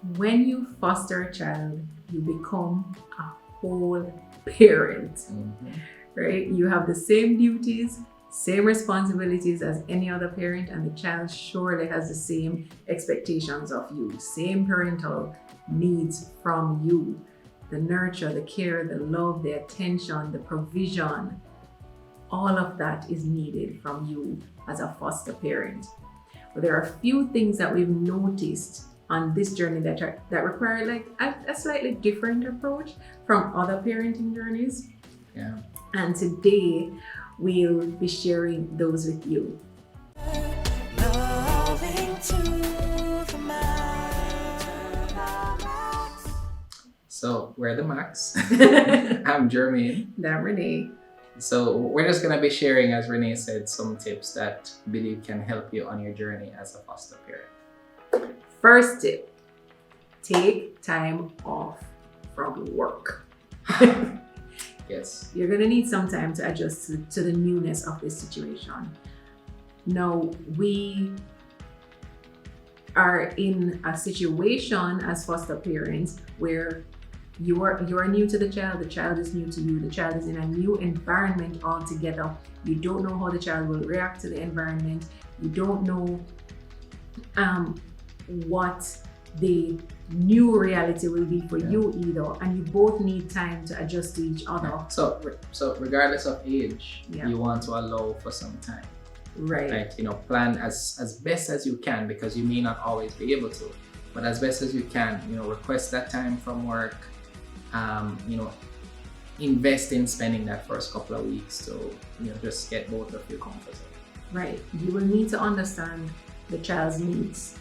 When you foster a child, you become a whole parent, right? You have the same duties, same responsibilities as any other parent, and the child surely has the same expectations of you, same parental needs from you. The nurture, the care, the love, the attention, the provision, all of that is needed from you as a foster parent. But there are a few things that we've noticed on this journey that require like a slightly different approach from other parenting journeys. Yeah. And today we'll be sharing those with you. So we're the Macks. I'm Jermaine. That Renee. So we're just gonna be sharing, as Renee said, some tips that we believe can help you on your journey as a foster parent. First tip, take time off from work. Yes. You're gonna need some time to adjust to the newness of this situation. Now, we are in a situation as foster parents where you are new to the child is new to you, the child is in a new environment altogether. You don't know how the child will react to the environment. You don't know what the new reality will be for you either, and you both need time to adjust to each other. So regardless of age, Yeah. you want to allow for some time. Right. Plan as best as you can, because you may not always be able to, but as best as you can, request that time from work. Invest in spending that first couple of weeks to just get both of you comfortable. Right. You will need to understand the child's needs,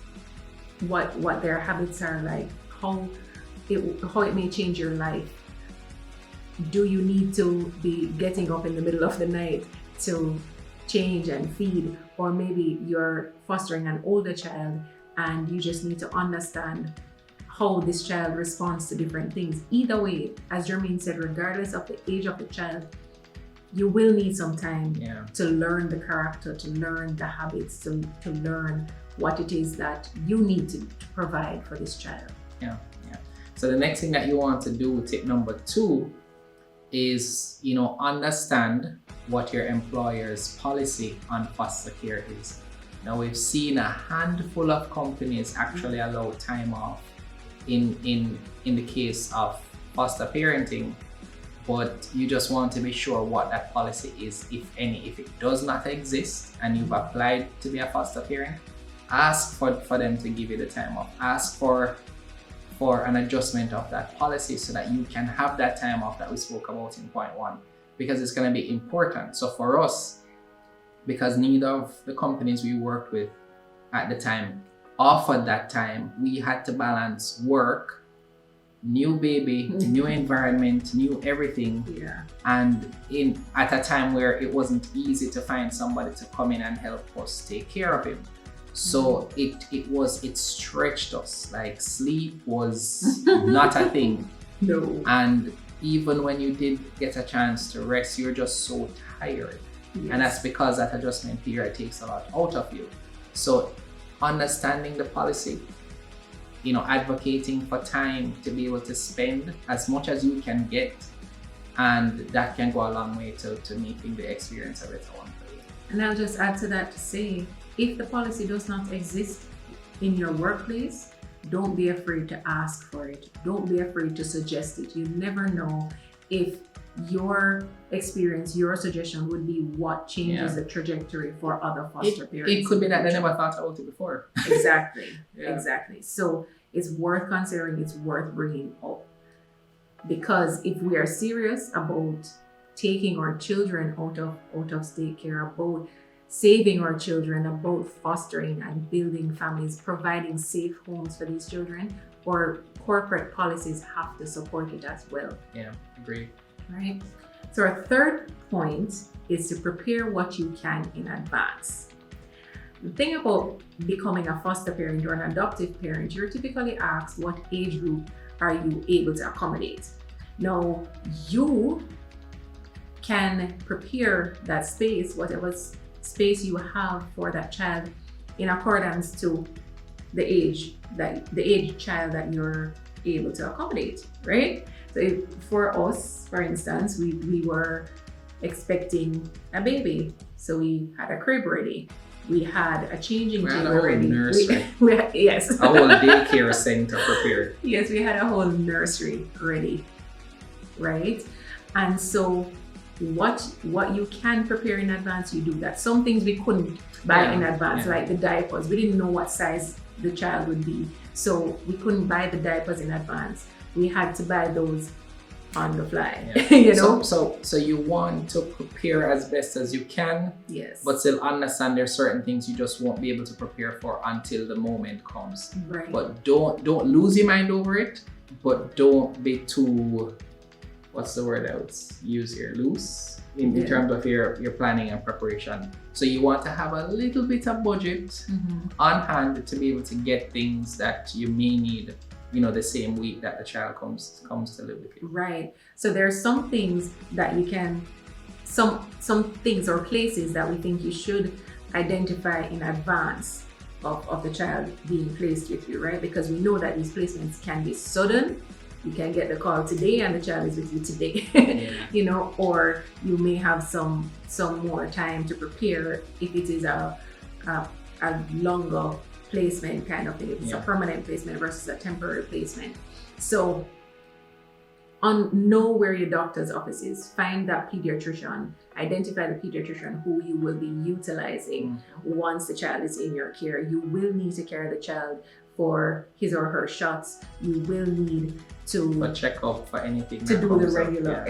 what their habits are like, how it may change your life. Do you need to be getting up in the middle of the night to change and feed, or maybe you're fostering an older child and you just need to understand how this child responds to different things. Either way, as Jermaine said, regardless of the age of the child, you will need some time to learn the character, to learn the habits, to learn what it is that you need to provide for this child. Yeah. So the next thing that you want to do, tip number 2, is understand what your employer's policy on foster care is. Now, we've seen a handful of companies actually allow time off in the case of foster parenting, but you just want to be sure what that policy is, if any. If it does not exist and you've applied to be a foster parent, ask for them to give you the time off. Ask for an adjustment of that policy so that you can have that time off that we spoke about in point 1, because it's going to be important. So for us, because neither of the companies we worked with at the time offered that time, we had to balance work, new baby, new environment, new everything. And at a time where it wasn't easy to find somebody to come in and help us take care of him. So it stretched us. Like, sleep was not a thing. No. And even when you did get a chance to rest, you're just so tired. Yes. And that's because that adjustment period takes a lot out of you. So understanding the policy, advocating for time to be able to spend as much as you can get, and that can go a long way to making the experience a better one for you. And I'll just add to that to say, if the policy does not exist in your workplace, don't be afraid to ask for it. Don't be afraid to suggest it. You never know if your experience, your suggestion would be what changes the trajectory for other foster parents. It could be that they never thought about it before. Exactly. Exactly. So it's worth considering, it's worth bringing up. Because if we are serious about taking our children out of state care, about saving our children, about fostering and building families, providing safe homes for these children, our corporate policies have to support it as well. Yeah, agree. Right? So our third point is to prepare what you can in advance. The thing about becoming a foster parent or an adoptive parent, you're typically asked what age group are you able to accommodate. Now, you can prepare that space, whatever space you have for that child, in accordance to the age that the age child that you're able to accommodate, right? So for us, for instance, we were expecting a baby, so we had a crib ready. We had a changing We had table a whole ready. nursery. Yes. A whole daycare center prepared. Yes, we had a whole nursery ready, right? And so what you can prepare in advance, you do that. Some things we couldn't buy in advance, like the diapers. We didn't know what size the child would be, so we couldn't buy the diapers in advance. We had to buy those on the fly. You know. So you want to prepare as best as you can. Yes. But still understand there's certain things you just won't be able to prepare for until the moment comes. Right. But don't lose your mind over it. But don't be too, what's the word I would use here? Loose in terms of your planning and preparation. So you want to have a little bit of budget on hand to be able to get things that you may need, you know, the same week that the child comes to live with you. Right. So there are some things that you can, some things or places that we think you should identify in advance of the child being placed with you, right? Because we know that these placements can be sudden. You can get the call today and the child is with you today, you know, or you may have some more time to prepare if it is a longer placement kind of thing. If it's a permanent placement versus a temporary placement. So know where your doctor's office is. Find that pediatrician. Identify the pediatrician who you will be utilizing once the child is in your care. You will need to carry the child for his or her shots. You will need to check up for anything to do the regular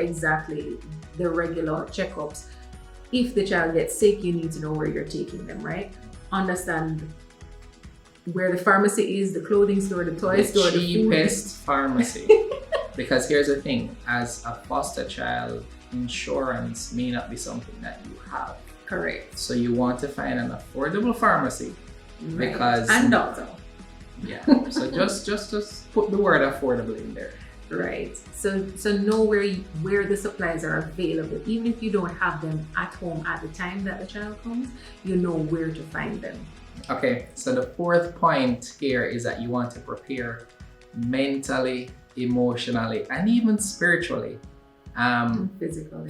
the regular checkups. If the child gets sick, you need to know where you're taking them, right? Understand where the pharmacy is, the clothing store, the toy store, the cheapest pharmacy. Because here's the thing, as a foster child, insurance may not be something that you have. Correct. So you want to find an affordable pharmacy, because and doctor. Yeah. So just put the word affordable in there. Right. So know where the supplies are available. Even if you don't have them at home at the time that the child comes, you know where to find them. Okay. So the fourth point here is that you want to prepare mentally, emotionally, and even spiritually. Physically.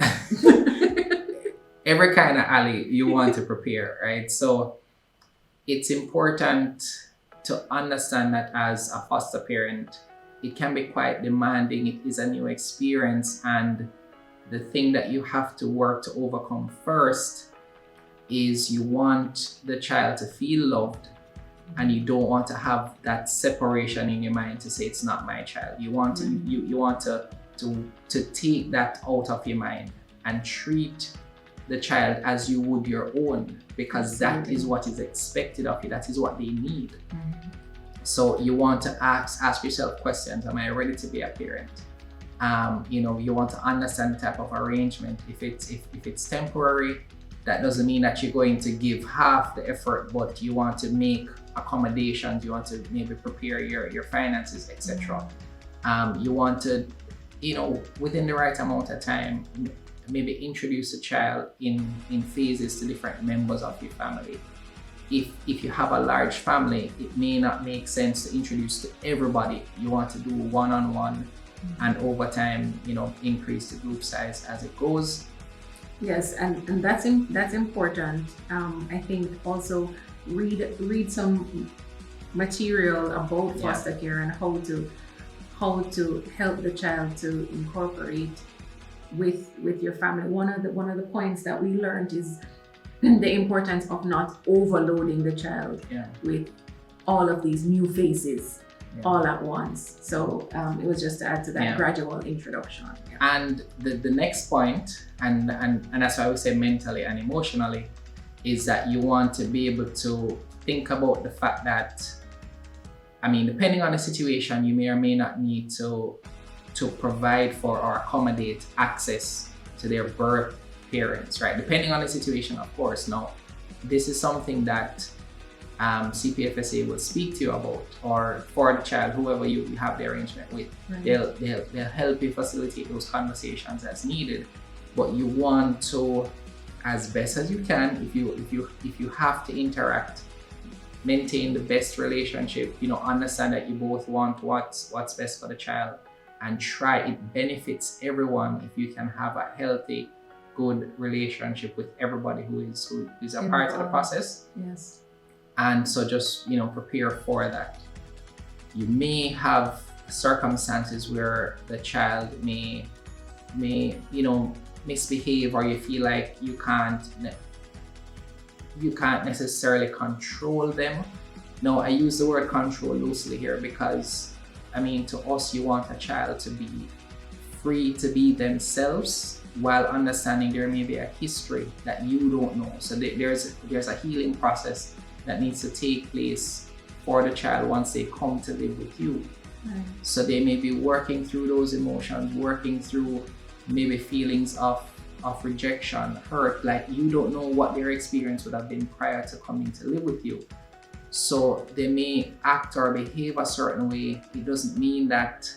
Every kind of alley you want to prepare, right? So it's important to understand that as a foster parent, it can be quite demanding. It is a new experience, and the thing that you have to work to overcome first is you want the child to feel loved, and you don't want to have that separation in your mind to say it's not my child. You want to you want to take that out of your mind and treat the child as you would your own, because that is what is expected of you. That is what they need. So you want to ask yourself questions. Am I ready to be a parent? You know, you want to understand the type of arrangement. If it's temporary, that doesn't mean that you're going to give half the effort, but you want to make accommodations. You want to maybe prepare your finances, etc. You want to, you know, within the right amount of time, maybe introduce a child in phases to different members of your family. If you have a large family, it may not make sense to introduce to everybody. You want to do one-on-one, and over time, you know, increase the group size as it goes. Yes, and that's important. I think also read some material about foster care and how to help the child to incorporate with your family. One of the points that we learned is the importance of not overloading the child with all of these new faces all at once. So it was just to add to that gradual introduction. And the next point, and that's why I would say mentally and emotionally, is that you want to be able to think about the fact that, I mean, depending on the situation, you may or may not need to provide for or accommodate access to their birth parents, right? Depending on the situation, of course. Now, this is something that CPFSA will speak to you about, or for the child, whoever you have the arrangement with. They'll help you facilitate those conversations as needed. But you want to, as best as you can, if you have to interact, maintain the best relationship, understand that you both want what's best for the child, and try. It benefits everyone if you can have a healthy, good relationship with everybody who is a part of the process. Yes. And so just prepare for that. You may have circumstances where the child may misbehave, or you feel like you can't necessarily control them. Now, I use the word control loosely here because to us, you want a child to be free to be themselves while understanding there may be a history that you don't know. So there's a healing process that needs to take place for the child once they come to live with you. Right. So they may be working through those emotions, working through maybe feelings of rejection, hurt, like you don't know what their experience would have been prior to coming to live with you. So they may act or behave a certain way. It doesn't mean that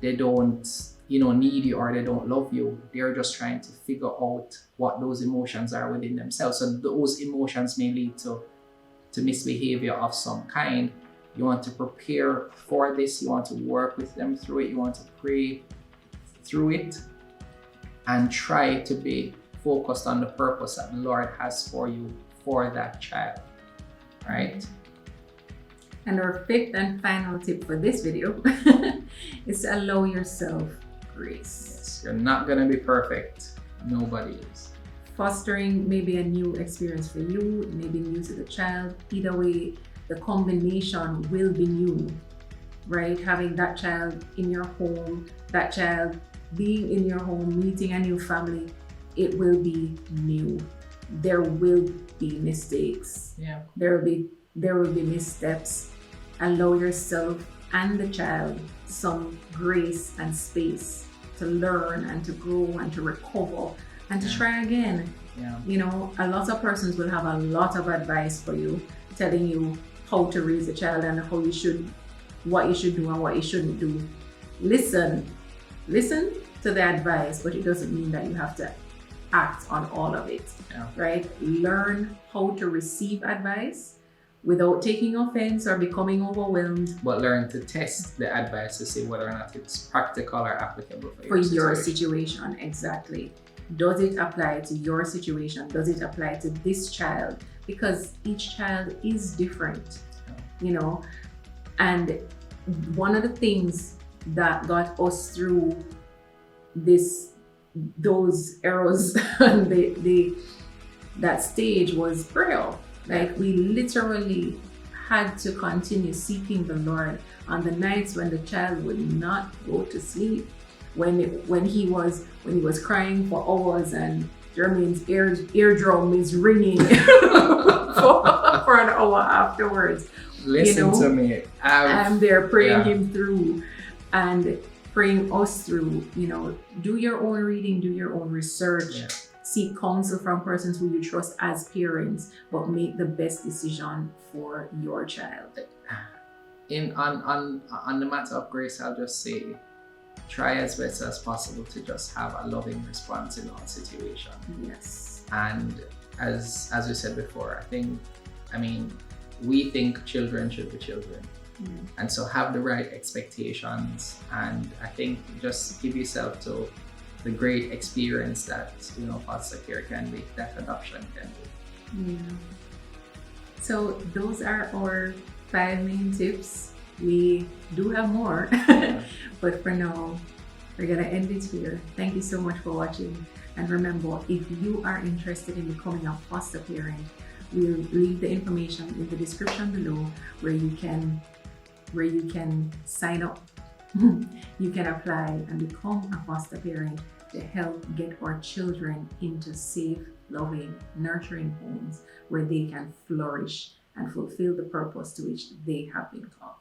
they don't need you or they don't love you. They're just trying to figure out what those emotions are within themselves. So those emotions may lead to misbehavior of some kind. You want to prepare for this. You want to work with them through it. You want to pray through it and try to be focused on the purpose that the Lord has for you for that child, right? And our fifth and final tip for this video is to allow yourself grace. Yes, you're not going to be perfect. Nobody is. Fostering maybe a new experience for you, maybe new to the child. Either way, the combination will be new, right? Having that child in your home, that child being in your home, meeting a new family, it will be new. There will be mistakes. Yeah. There will be missteps. Allow yourself and the child some grace and space to learn and to grow and to recover and to try again. Yeah. A lot of persons will have a lot of advice for you, telling you how to raise a child and what you should do and what you shouldn't do. Listen to the advice, but it doesn't mean that you have to act on all of it. Yeah. Right? Learn how to receive advice without taking offense or becoming overwhelmed. But learn to test the advice to see whether or not it's practical or applicable for your situation. Exactly. Does it apply to your situation? Does it apply to this child? Because each child is different, And one of the things that got us through those errors and that stage was prayer. Like, we literally had to continue seeking the Lord on the nights when the child would not go to sleep, when he was crying for hours and Jermaine's eardrum is ringing for an hour afterwards. Listen to me. I'm there praying him through and praying us through. Do your own reading, do your own research. Yeah. Seek counsel from persons who you trust as parents, but make the best decision for your child. On the matter of grace, I'll just say, try as best as possible to just have a loving response in all situations. Yes. And as we said before, we think children should be children. And so have the right expectations, and I think just give yourself to the great experience that foster care can be, that adoption can be. Yeah. So those are our 5 main tips. We do have more, but for now, we're gonna end it here. Thank you so much for watching. And remember, if you are interested in becoming a foster parent, we'll leave the information in the description below where you can sign up. You can apply and become a foster parent to help get our children into safe, loving, nurturing homes where they can flourish and fulfill the purpose to which they have been called.